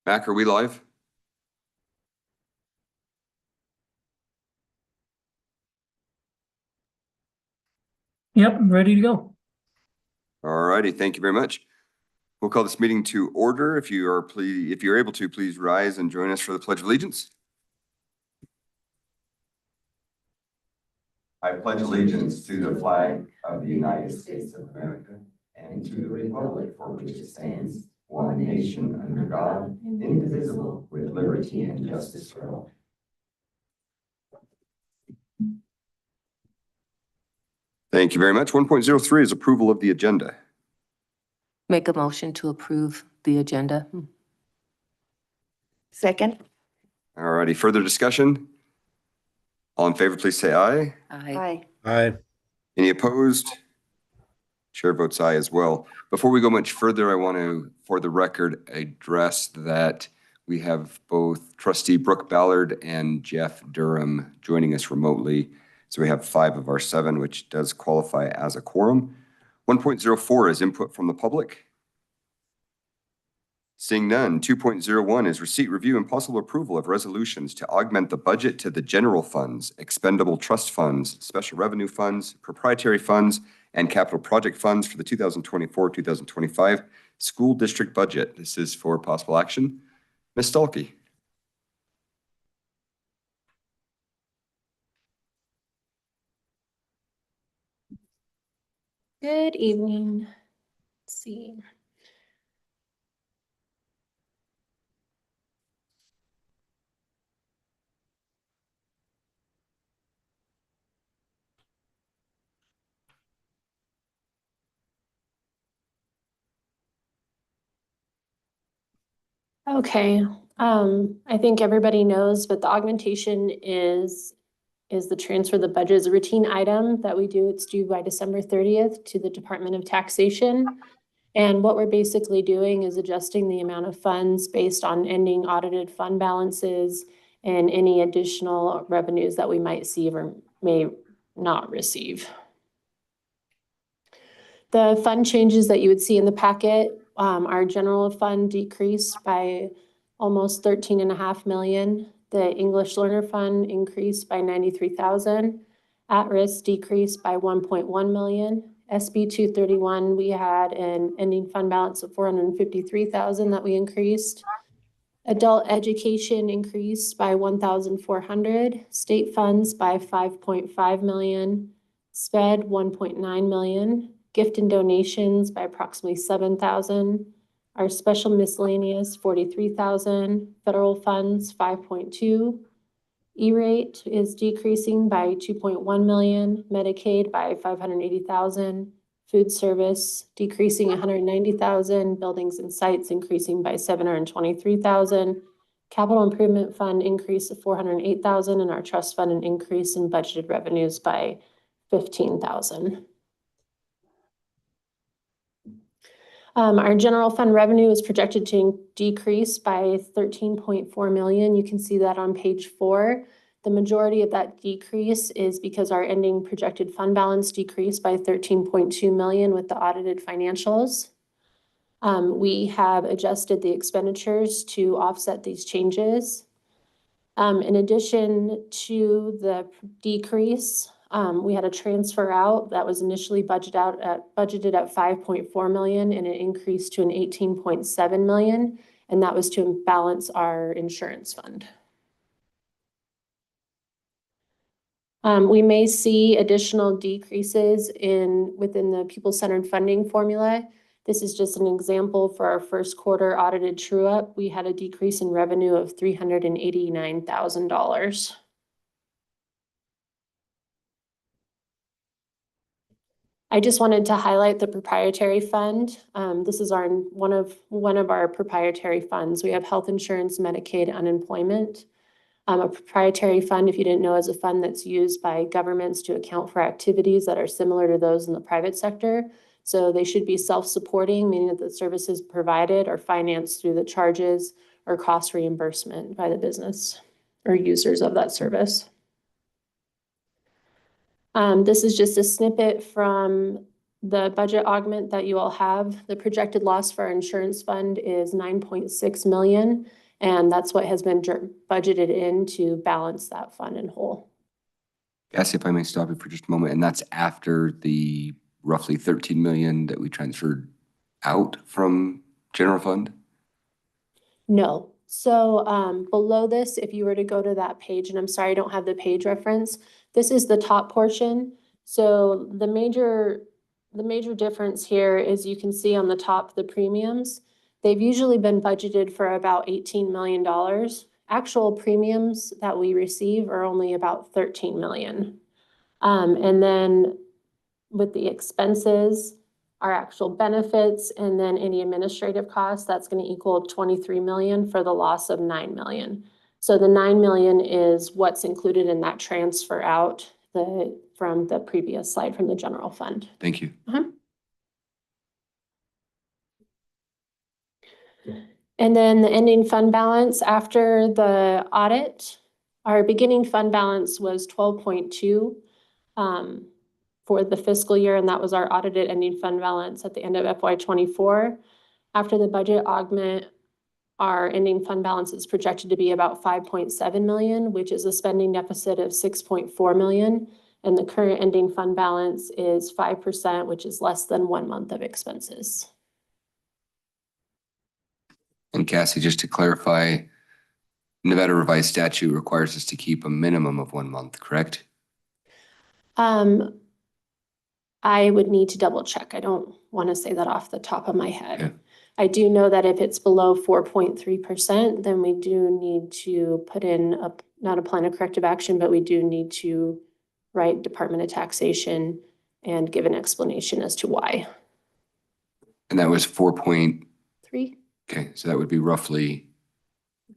Mac, are we live? Yep, I'm ready to go. All righty, thank you very much. We'll call this meeting to order. If you're able to, please rise and join us for the Pledge of Allegiance. I pledge allegiance to the flag of the United States of America and to the republic for which it stands, one nation under God, indivisible, with liberty and justice for all. Thank you very much. 1.03 is approval of the agenda. Make a motion to approve the agenda. Second. All righty, further discussion? All in favor, please say aye. Aye. Aye. Any opposed? Chair votes aye as well. Before we go much further, I want to, for the record, address that we have both Trustee Brooke Ballard and Jeff Durham joining us remotely. So we have 5 of our 7, which does qualify as a quorum. 1.04 is input from the public. Seeing none. 2.01 is receipt, review, and possible approval of resolutions to augment the budget to the general funds, expendable trust funds, special revenue funds, proprietary funds, and capital project funds for the 2024-2025 school district budget. This is for possible action. Ms. Stalkey. Good evening. Let's see. Okay, I think everybody knows, but the augmentation is the transfer of the budget is a routine item that we do. It's due by December 30th to the Department of Taxation. And what we're basically doing is adjusting the amount of funds based on ending audited fund balances and any additional revenues that we might see or may not receive. The fund changes that you would see in the packet, our general fund decreased by almost 13.5 million. The English Learner Fund increased by 93,000. At-risk decreased by 1.1 million. SB 231, we had an ending fund balance of 453,000 that we increased. Adult education increased by 1,400. State funds by 5.5 million. SPED 1.9 million. Gift and donations by approximately 7,000. Our special miscellaneous 43,000. Federal funds 5.2. E-rate is decreasing by 2.1 million. Medicaid by 580,000. Food service decreasing 190,000. Buildings and sites increasing by 723,000. Capital improvement fund increase of 408,000, and our trust fund an increase in budgeted revenues by 15,000. Our general fund revenue is projected to decrease by 13.4 million. You can see that on page 4. The majority of that decrease is because our ending projected fund balance decreased by 13.2 million with the audited financials. We have adjusted the expenditures to offset these changes. In addition to the decrease, we had a transfer out that was initially budgeted at 5.4 million, and it increased to an 18.7 million, and that was to balance our insurance fund. We may see additional decreases within the people-centered funding formula. This is just an example for our first quarter audited true-up. We had a decrease in revenue of $389,000. I just wanted to highlight the proprietary fund. This is one of our proprietary funds. We have health insurance, Medicaid, unemployment. A proprietary fund, if you didn't know, is a fund that's used by governments to account for activities that are similar to those in the private sector. So they should be self-supporting, meaning that the services provided are financed through the charges or cost reimbursement by the business or users of that service. This is just a snippet from the budget augment that you all have, the projected loss for our insurance fund is 9.6 million. And that's what has been budgeted in to balance that fund in whole. Cassie, if I may stop you for just a moment, and that's after the roughly 13 million that we transferred out from general fund? No. So below this, if you were to go to that page, and I'm sorry, I don't have the page reference, this is the top portion. So the major difference here is you can see on the top the premiums. They've usually been budgeted for about $18 million. Actual premiums that we receive are only about 13 million. And then with the expenses, our actual benefits, and then any administrative costs, that's going to equal 23 million for the loss of 9 million. So the 9 million is what's included in that transfer out from the previous slide from the general fund. Thank you. And then the ending fund balance after the audit, our beginning fund balance was 12.2 for the fiscal year, and that was our audited ending fund balance at the end of FY24. After the budget augment, our ending fund balance is projected to be about 5.7 million, which is a spending deficit of 6.4 million. And the current ending fund balance is 5%, which is less than 1 month of expenses. And Cassie, just to clarify, Nevada revised statute requires us to keep a minimum of 1 month, correct? I would need to double check. I don't want to say that off the top of my head. Yeah. I do know that if it's below 4.3%, then we do need to put in not a plan of corrective action, but we do need to write Department of Taxation and give an explanation as to why. And that was 3. Okay, so that would be roughly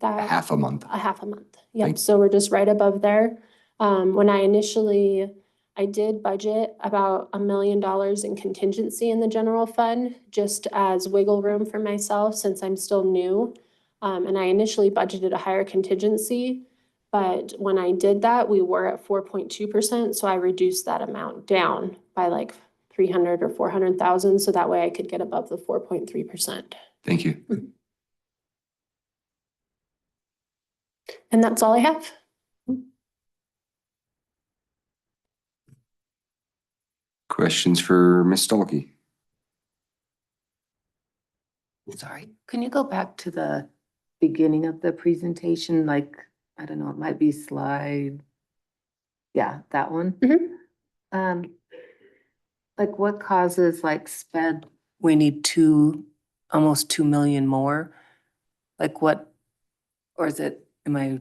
That half a month. a half a month. Yep. Thank- So we're just right above there. When I did budget about $1 million in contingency in the general fund, just as wiggle room for myself since I'm still new. And I initially budgeted a higher contingency, but when I did that, we were at 4.2%. So I reduced that amount down by like 300 or 400,000. So that way I could get above the 4.3%. Thank you. And that's all I have. Questions for Ms. Stolke? Sorry, can you go back to the beginning of the presentation? Like, I don't know, it might be slide. Yeah, that one. Like what causes like sped, we need almost 2 million more? Like what, or is it, am I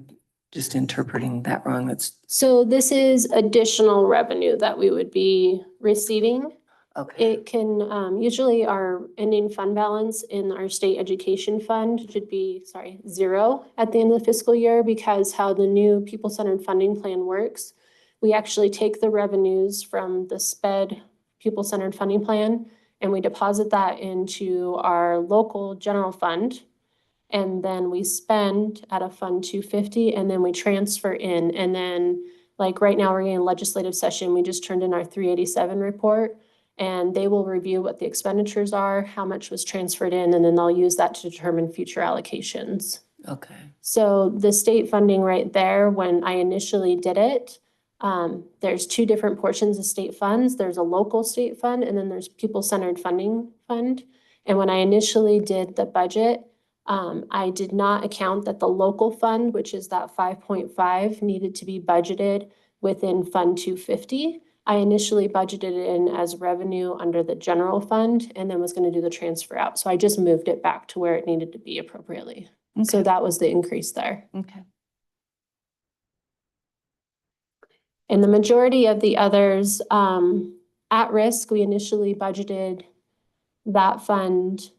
just interpreting that wrong? So this is additional revenue that we would be receiving. Okay, It can, usually our ending fund balance in our state education fund should be, 0 at the end of the fiscal year, because how the new people-centered funding plan works, we actually take the revenues from the SPED people-centered funding plan and we deposit that into our local general fund. And then we spend at a fund 250 and then we transfer in. And then like right now we're getting a legislative session. We just turned in our 387 report and they will review what the expenditures are, how much was transferred in, and then they'll use that to determine future allocations. okay. So the state funding right there, when I initially did it, there's 2 different portions of state funds. There's a local state fund and then there's people-centered funding fund. And when I initially did the budget, I did not account that the local fund, which is that 5.5, needed to be budgeted within Fund 250. I initially budgeted it in as revenue under the general fund and then was going to do the transfer out. So I just moved it back to where it needed to be appropriately. So that was the increase there. Okay. And the majority of the others, at risk, we initially budgeted that fund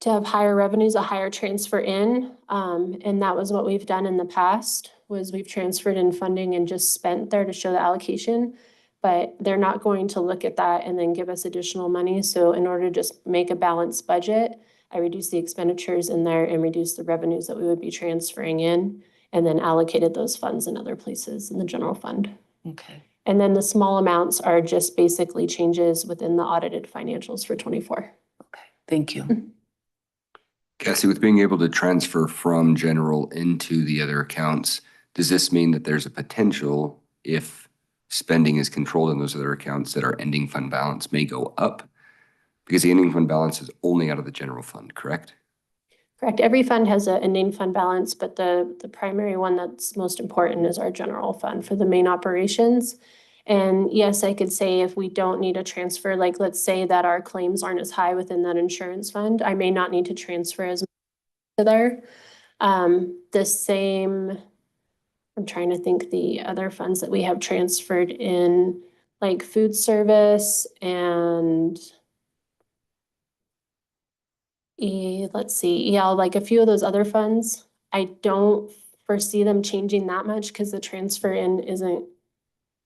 to have higher revenues, a higher transfer in. And that was what we've done in the past, was we've transferred in funding and just spent there to show the allocation. But they're not going to look at that and then give us additional money. So in order to just make a balanced budget, I reduced the expenditures in there and reduced the revenues that we would be transferring in, and then allocated those funds in other places in the general fund. Okay. And then the small amounts are just basically changes within the audited financials for 24. Okay, thank you. Cassie, with being able to transfer from general into the other accounts, does this mean that there's a potential, if spending is controlled in those other accounts, that our ending fund balance may go up? Because the ending fund balance is only out of the general fund, correct? Correct. Every fund has an ending fund balance, but the primary one that's most important is our general fund for the main operations. And yes, I could say if we don't need a transfer, like let's say that our claims aren't as high within that insurance fund, I may not need to transfer as much to there. The same, I'm trying to think the other funds that we have transferred in, like food service and let's see, yeah, like a few of those other funds, I don't foresee them changing that much because the transfer in isn't,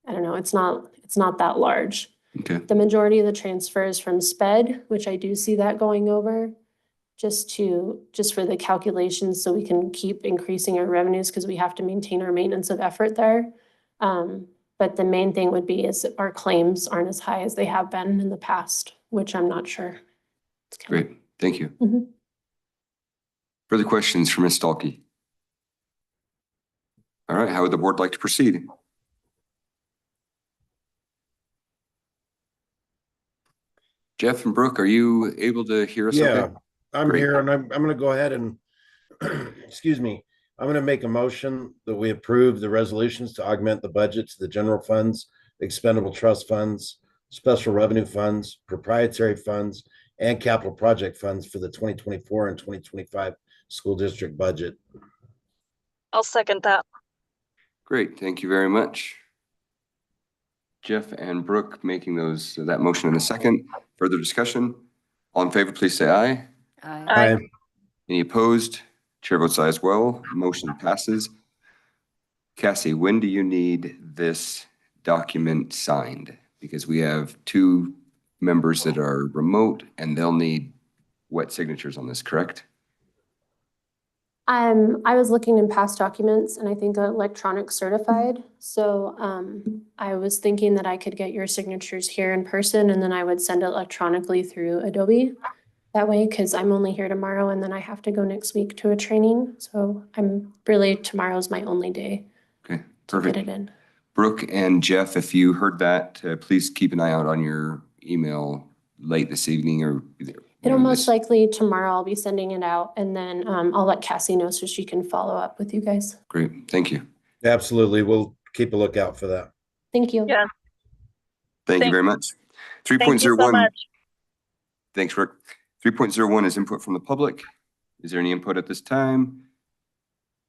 I don't know, it's not that large. Okay. The majority of the transfer is from SPED, which I do see that going over just for the calculations so we can keep increasing our revenues because we have to maintain our maintenance of effort there. But the main thing would be is our claims aren't as high as they have been in the past, which I'm not sure. Great, thank you. Mhm. Further questions for Ms. Stahlke? All right, how would the board like to proceed? Jeff and Brooke, are you able to hear us? Yeah, Okay? I'm Great. here and I'm gonna go ahead and, excuse me, I'm gonna make a motion that we approve the resolutions to augment the budget to the general funds, expendable trust funds, special revenue funds, proprietary funds, and capital project funds for the 2024 and 2025 school district budget. I'll second that. Great, thank you very much. Jeff and Brooke making that motion in a second. Further discussion? All in favor, please say aye. Aye. Any opposed? Chair votes aye as well. Motion passes. Cassie, when do you need this document signed? Because we have two members that are remote and they'll need wet signatures on this, correct? I was looking in past documents and I think electronic certified. So I was thinking that I could get your signatures here in person and then I would send it electronically through Adobe. That way, because I'm only here tomorrow and then I have to go next week to a training. So tomorrow's my only day Okay, to get perfect. it in. Brooke and Jeff, if you heard that, please keep an eye out on your email late this evening or It'll most likely tomorrow I'll be sending it out and then I'll let Cassie know so she can follow up with you guys. Great, thank you. Absolutely, we'll keep a lookout for that. Thank you. Yeah. Thank you Thank- very much. Thank you so 3.01. much. Thanks, Rick. 3.01 is input from the public. Is there any input at this time?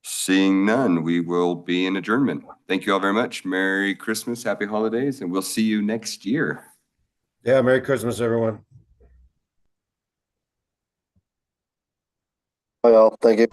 Seeing none, we will be in adjournment. Thank you all very much. Merry Christmas, happy holidays, and we'll see you next year. Yeah, Merry Christmas, everyone. Bye all. Thank you.